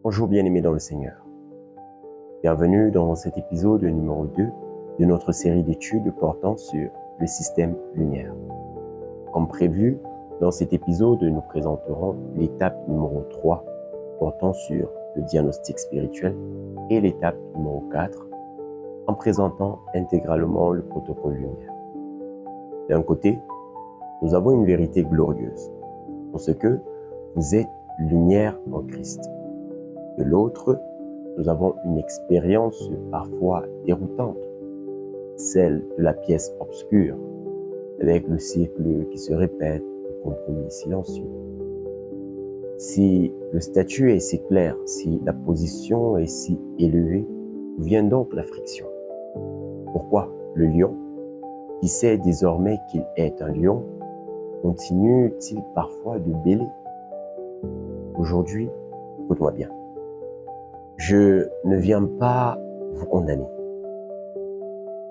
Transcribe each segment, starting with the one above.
Bonjour bien-aimés dans le Seigneur. Bienvenue dans cet épisode numéro 2 de notre série d'études portant sur le système lumière. Comme prévu, dans cet épisode, nous présenterons l'étape numéro 3 portant sur le diagnostic spirituel et l'étape numéro 4 en présentant intégralement le protocole lumière. D'un côté, nous avons une vérité glorieuse pour ce que vous êtes lumière en Christ. De l'autre, nous avons une expérience parfois déroutante, celle de la pièce obscure, avec le cycle qui se répète, le compromis silencieux. Si le statut est si clair, si la position est si élevée, d'où vient donc la friction? Pourquoi le lion, qui sait désormais qu'il est un lion, continue-t-il parfois de bêler? Aujourd'hui, écoute-moi bien. Je ne viens pas vous condamner.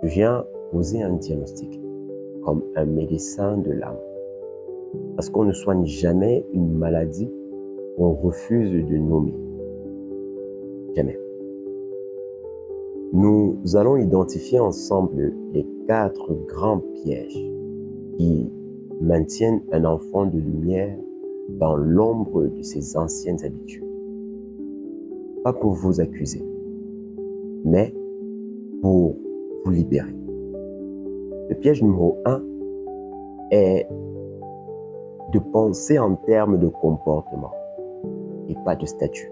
Je viens poser un diagnostic, comme un médecin de l'âme. Parce qu'on ne soigne jamais une maladie qu'on refuse de nommer. Jamais. Nous allons identifier ensemble les 4 grands pièges qui maintiennent un enfant de lumière dans l'ombre de ses anciennes habitudes. Pas pour vous accuser, mais pour vous libérer. Le piège numéro 1 est de penser en termes de comportement et pas de statut.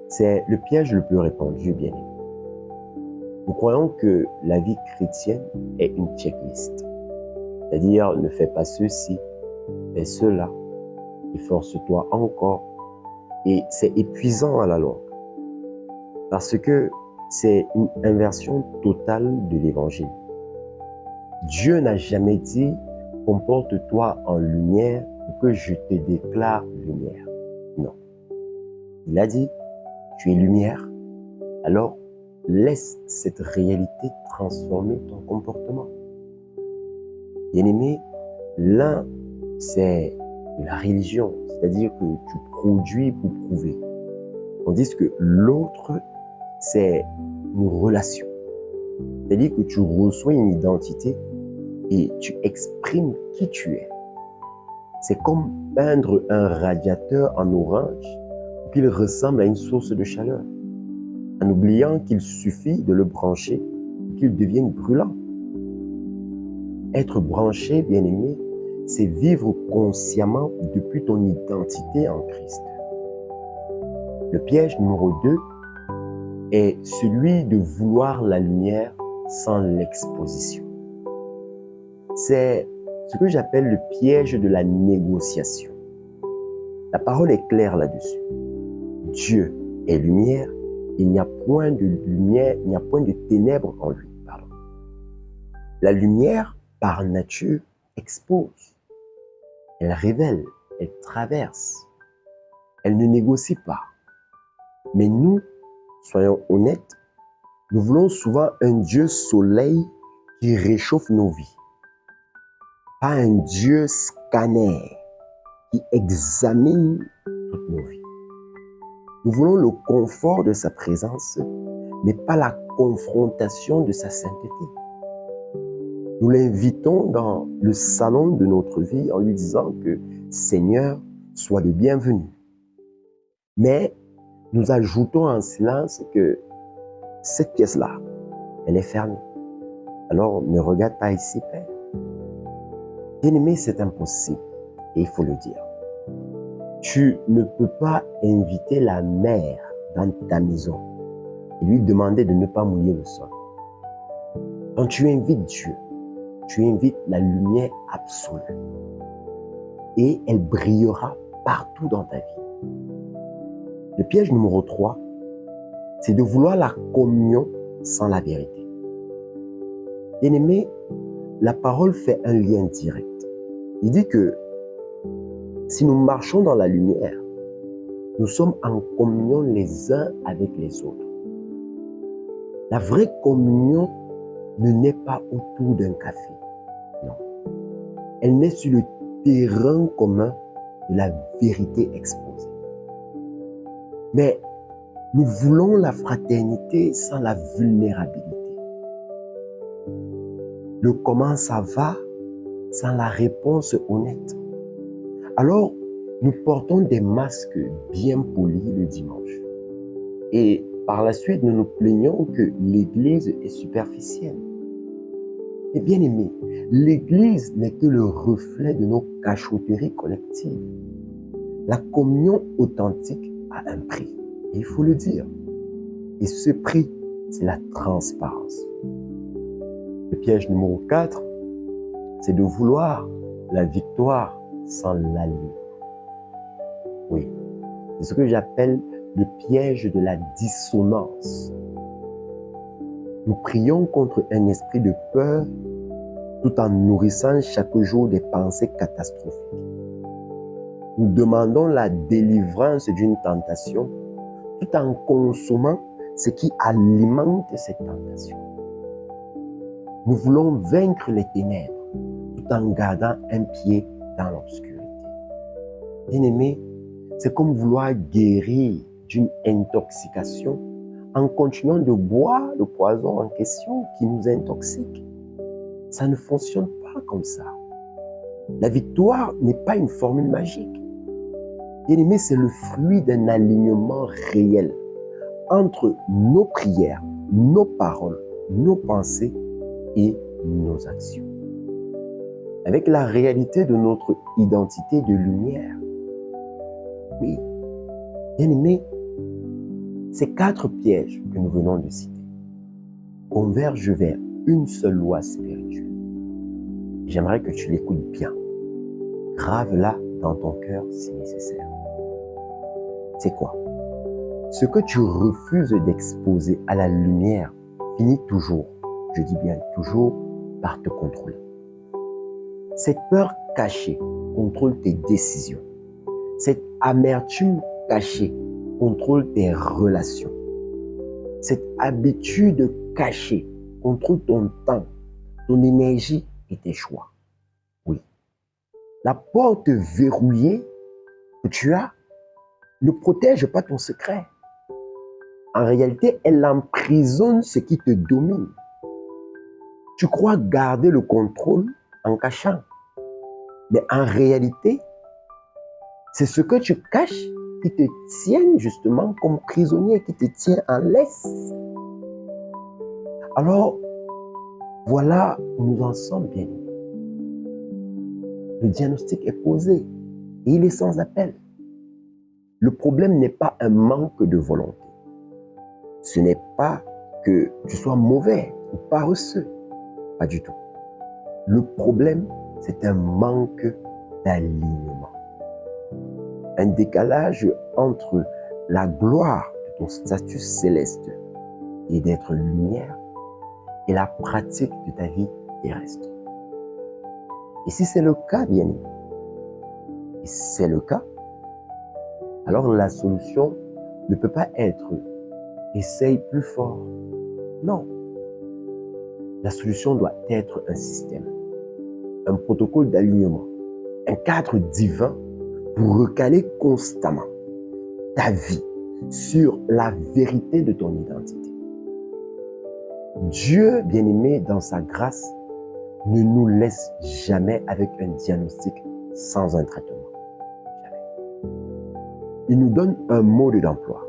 C'est le piège le plus répandu, bien aimé. Nous croyons que la vie chrétienne est une checklist, c'est-à-dire ne fais pas ceci, fais cela, efforce-toi encore, et c'est épuisant à la longue, parce que c'est une inversion totale de l'évangile. Dieu n'a jamais dit « comporte-toi en lumière pour que je te déclare lumière ». Non. Il a dit « tu es lumière ». Alors, laisse cette réalité transformer ton comportement. Bien-aimé, l'un, c'est la religion, c'est-à-dire que tu produis pour prouver. Tandis que l'autre, c'est une relation. C'est-à-dire que tu reçois une identité et tu exprimes qui tu es. C'est comme peindre un radiateur en orange pour qu'il ressemble à une source de chaleur, en oubliant qu'il suffit de le brancher pour qu'il devienne brûlant. Être branché, bien-aimé, c'est vivre consciemment depuis ton identité en Christ. Le piège numéro 2 est celui de vouloir la lumière sans l'exposition. C'est ce que j'appelle le piège de la négociation. La parole est claire là-dessus. Dieu est lumière, il n'y a point de lumière, il n'y a point de ténèbres en lui. Pardon. La lumière, par nature, expose. Elle révèle, elle traverse. Elle ne négocie pas. Mais nous, soyons honnêtes, nous voulons souvent un Dieu soleil qui réchauffe nos vies. Pas un Dieu scanner qui examine toutes nos vies. Nous voulons le confort de sa présence, mais pas la confrontation de sa sainteté. Nous l'invitons dans le salon de notre vie en lui disant que Seigneur, sois le bienvenu. Mais nous ajoutons en silence que cette pièce-là, elle est fermée. Alors ne regarde pas ici, Père. Bien-aimé, c'est impossible, et il faut le dire. Tu ne peux pas inviter la mère dans ta maison et lui demander de ne pas mouiller le sol. Quand tu invites Dieu, tu invites la lumière absolue et elle brillera partout dans ta vie. Le piège numéro 3, c'est de vouloir la communion sans la vérité. Bien-aimé, la parole fait un lien direct. Il dit que si nous marchons dans la lumière, nous sommes en communion les uns avec les autres. La vraie communion ne naît pas autour d'un café. Non. Elle naît sur le terrain commun de la vérité exposée. Mais nous voulons la fraternité sans la vulnérabilité. Le comment ça va sans la réponse honnête. Alors, nous portons des masques bien polis le dimanche. Et par la suite, nous nous plaignons que l'Église est superficielle. Et bien aimé, l'Église n'est que le reflet de nos cachotteries collectives. La communion authentique a un prix, et il faut le dire. Et ce prix, c'est la transparence. Le piège numéro 4, c'est de vouloir la victoire sans l'allure. Oui, c'est ce que j'appelle le piège de la dissonance. Nous prions contre un esprit de peur tout en nourrissant chaque jour des pensées catastrophiques. Nous demandons la délivrance d'une tentation tout en consommant ce qui alimente cette tentation. Nous voulons vaincre les ténèbres tout en gardant un pied dans l'obscurité. Bien-aimé, c'est comme vouloir guérir d'une intoxication en continuant de boire le poison en question qui nous intoxique. Ça ne fonctionne pas comme ça. La victoire n'est pas une formule magique. Bien-aimé, c'est le fruit d'un alignement réel entre nos prières, nos paroles, nos pensées et nos actions. Avec la réalité de notre identité de lumière. Oui, bien-aimé, ces 4 pièges que nous venons de citer convergent vers une seule loi spirituelle. J'aimerais que tu l'écoutes bien. Grave-la dans ton cœur si nécessaire. C'est quoi? Ce que tu refuses d'exposer à la lumière finit toujours, je dis bien toujours, par te contrôler. Cette peur cachée contrôle tes décisions. Cette amertume cachée contrôle tes relations. Cette habitude cachée contrôle ton temps, ton énergie et tes choix. Oui. La porte verrouillée que tu as ne protège pas ton secret. En réalité, elle emprisonne ce qui te domine. Tu crois garder le contrôle en cachant. Mais en réalité, c'est ce que tu caches qui te tient justement comme prisonnier, qui te tient en laisse. Alors, voilà où nous en sommes bien. Le diagnostic est posé et il est sans appel. Le problème n'est pas un manque de volonté. Ce n'est pas que tu sois mauvais ou paresseux. Pas du tout. Le problème, c'est un manque d'alignement. Un décalage entre la gloire de ton statut céleste et d'être lumière et la pratique de ta vie terrestre. Et si c'est le cas, bien aimé, et si c'est le cas, alors la solution ne peut pas être essaye plus fort. Non. La solution doit être un système, un protocole d'alignement, un cadre divin pour recaler constamment ta vie sur la vérité de ton identité. Dieu, bien-aimé, dans sa grâce, ne nous laisse jamais avec un diagnostic sans un traitement. Jamais. Il nous donne un mode d'emploi,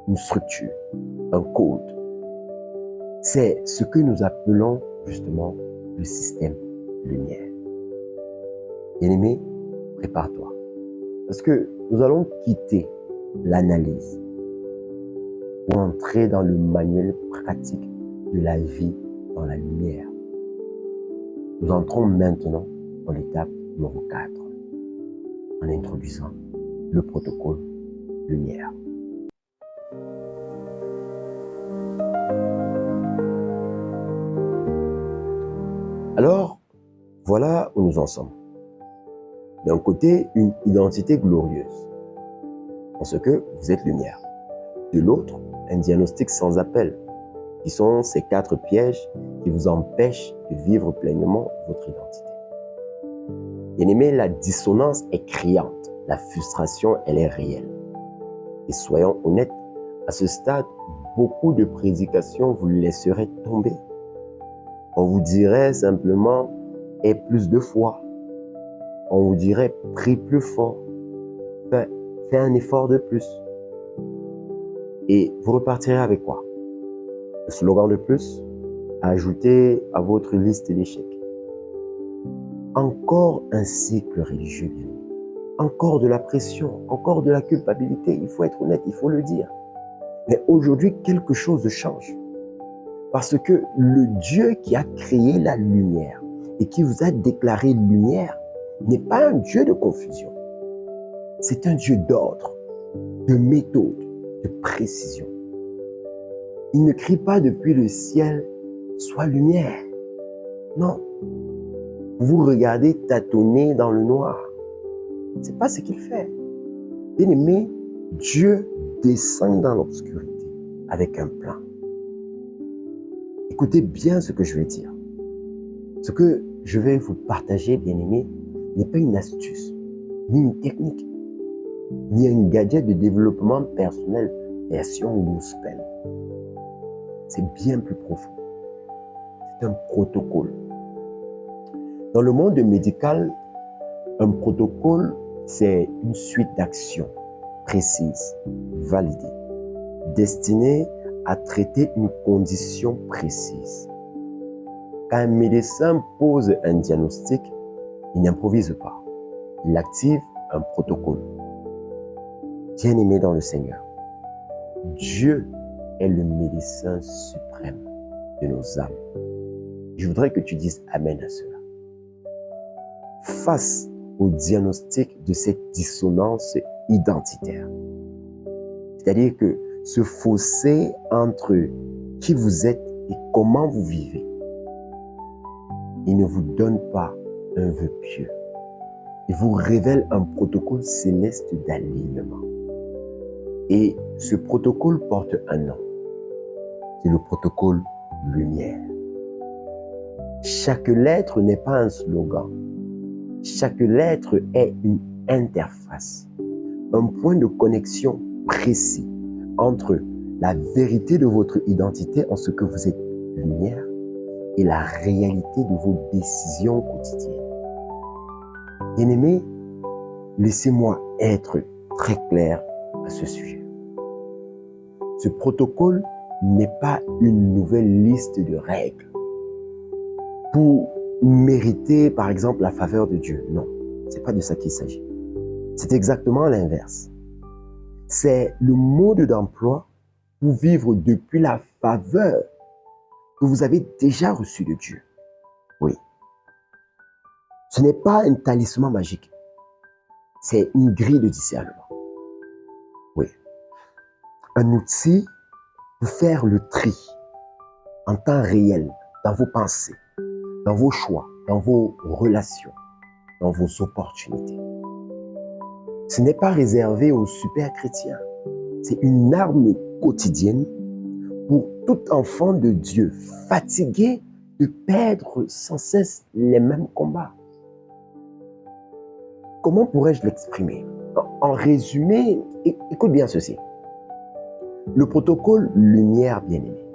une structure, un code. C'est ce que nous appelons justement le système lumière. Bien-aimé, prépare-toi. Parce que nous allons quitter l'analyse pour entrer dans le manuel pratique de la vie dans la lumière. Nous entrons maintenant dans l'étape numéro 4 en introduisant le protocole lumière. Alors, voilà où nous en sommes. D'un côté, une identité glorieuse, en ce que vous êtes lumière. De l'autre, un diagnostic sans appel, qui sont ces 4 pièges qui vous empêchent de vivre pleinement votre identité. Bien-aimé, la dissonance est criante, la frustration, elle est réelle. Et soyons honnêtes, à ce stade, beaucoup de prédications vous laisseraient tomber. On vous dirait simplement « aie plus de foi ». On vous dirait « prie plus fort ». Fais un effort de plus. Et vous repartirez avec quoi? Le slogan de plus à ajouter à votre liste d'échecs. Encore un cycle religieux, bien. Encore de la pression, encore de la culpabilité. Il faut être honnête, il faut le dire. Mais aujourd'hui, quelque chose change. Parce que le Dieu qui a créé la lumière et qui vous a déclaré lumière n'est pas un Dieu de confusion. C'est un Dieu d'ordre, de méthode, de précision. Il ne crie pas depuis le ciel « Sois lumière ». Non. Vous regardez tâtonner dans le noir. Ce n'est pas ce qu'il fait. Bien-aimé, Dieu descend dans l'obscurité avec un plan. Écoutez bien ce que je vais dire. Ce que je vais vous partager, bien-aimé, n'est pas une astuce, ni une technique, ni un gadget de développement personnel version gospel. C'est bien plus profond. C'est un protocole. Dans le monde médical, un protocole, c'est une suite d'actions précises, validées, destinées à traiter une condition précise. Quand un médecin pose un diagnostic, il n'improvise pas. Il active un protocole. Bien-aimé dans le Seigneur, Dieu est le médecin suprême de nos âmes. Je voudrais que tu dises Amen à cela. Face au diagnostic de cette dissonance identitaire, c'est-à-dire que ce fossé entre qui vous êtes et comment vous vivez, il ne vous donne pas un vœu pieux. Il vous révèle un protocole céleste d'alignement. Et ce protocole porte un nom. C'est le protocole lumière. Chaque lettre n'est pas un slogan. Chaque lettre est une interface, un point de connexion précis entre la vérité de votre identité en ce que vous êtes lumière et la réalité de vos décisions quotidiennes. Bien-aimés, laissez-moi être très clair à ce sujet. Ce protocole n'est pas une nouvelle liste de règles pour mériter, par exemple, la faveur de Dieu. Non, ce n'est pas de ça qu'il s'agit. C'est exactement l'inverse. C'est le mode d'emploi pour vivre depuis la faveur que vous avez déjà reçue de Dieu. Oui. Ce n'est pas un talisman magique. C'est une grille de discernement. Oui. Un outil pour faire le tri en temps réel dans vos pensées, dans vos choix, dans vos relations, dans vos opportunités. Ce n'est pas réservé aux super chrétiens. C'est une arme quotidienne pour tout enfant de Dieu fatigué de perdre sans cesse les mêmes combats. Comment pourrais-je l'exprimer? En résumé, écoute bien ceci. Le protocole lumière bien-aimé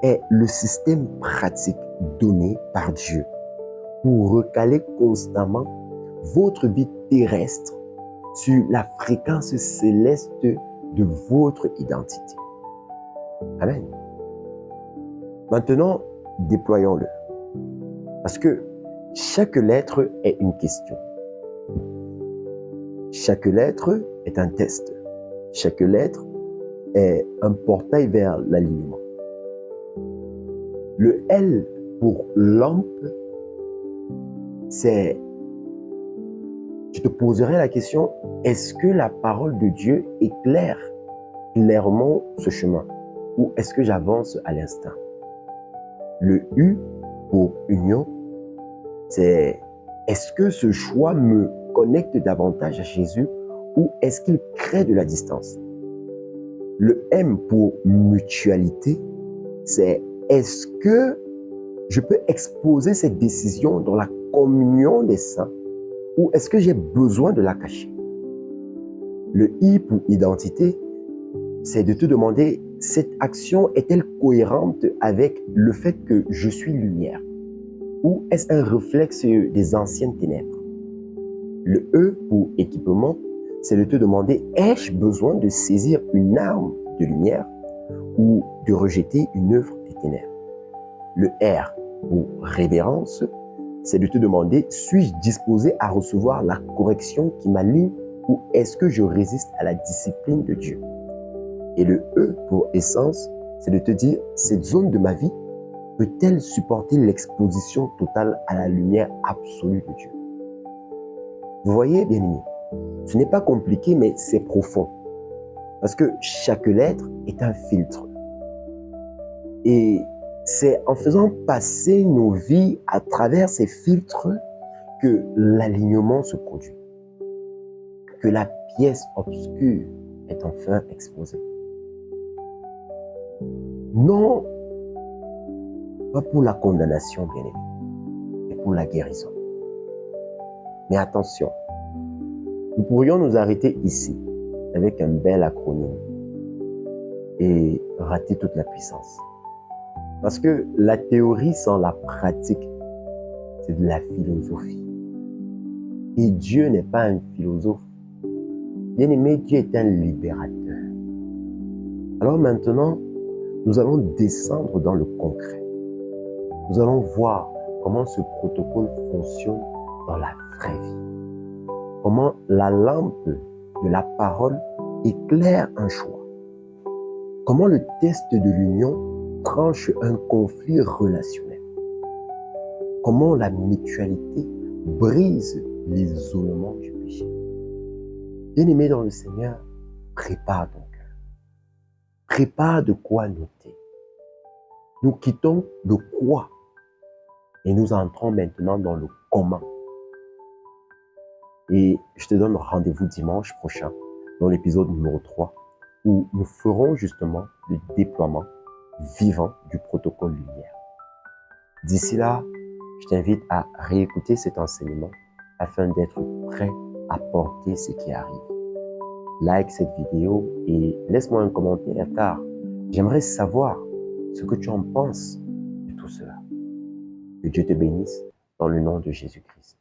est le système pratique donné par Dieu pour recaler constamment votre vie terrestre sur la fréquence céleste de votre identité. Amen. Maintenant, déployons-le. Parce que chaque lettre est une question. Chaque lettre est un test. Chaque lettre est un portail vers l'alignement. Le L pour lampe, c'est, je te poserai la question, est-ce que la parole de Dieu éclaire clairement ce chemin ou est-ce que j'avance à l'instant? Le U pour union, c'est, est-ce que ce choix me connecte davantage à Jésus ou est-ce qu'il crée de la distance? Le M pour mutualité, c'est est-ce que je peux exposer cette décision dans la communion des saints ou est-ce que j'ai besoin de la cacher? Le I pour identité, c'est de te demander, cette action est-elle cohérente avec le fait que je suis lumière? Ou est-ce un réflexe des anciennes ténèbres? Le E pour équipement, c'est de te demander, ai-je besoin de saisir une arme de lumière ou de rejeter une œuvre des ténèbres? Le R pour révérence, c'est de te demander, suis-je disposé à recevoir la correction qui m'aligne ou est-ce que je résiste à la discipline de Dieu? Et le E pour essence, c'est de te dire, cette zone de ma vie peut-elle supporter l'exposition totale à la lumière absolue de Dieu? Vous voyez, bien-aimés, ce n'est pas compliqué, mais c'est profond. Parce que chaque lettre est un filtre. Et c'est en faisant passer nos vies à travers ces filtres que l'alignement se produit, que la pièce obscure est enfin exposée. Non, pas pour la condamnation, bien-aimé, mais pour la guérison. Mais attention, nous pourrions nous arrêter ici avec un bel acronyme et rater toute la puissance. Parce que la théorie sans la pratique, c'est de la philosophie. Et Dieu n'est pas un philosophe. Bien-aimé, Dieu est un libérateur. Alors maintenant, nous allons descendre dans le concret. Nous allons voir comment ce protocole fonctionne dans la vraie vie. Comment la lampe de la parole éclaire un choix. Comment le test de l'union tranche un conflit relationnel. Comment la mutualité brise l'isolement du péché. Bien-aimé dans le Seigneur, prépare ton cœur. Prépare de quoi noter. Nous quittons le quoi et nous entrons maintenant dans le comment. Et je te donne rendez-vous dimanche prochain dans l'épisode numéro 3 où nous ferons justement le déploiement vivant du protocole lumière. D'ici là, je t'invite à réécouter cet enseignement afin d'être prêt à porter ce qui arrive. Like cette vidéo et laisse-moi un commentaire car j'aimerais savoir ce que tu en penses de tout cela. Que Dieu te bénisse dans le nom de Jésus-Christ.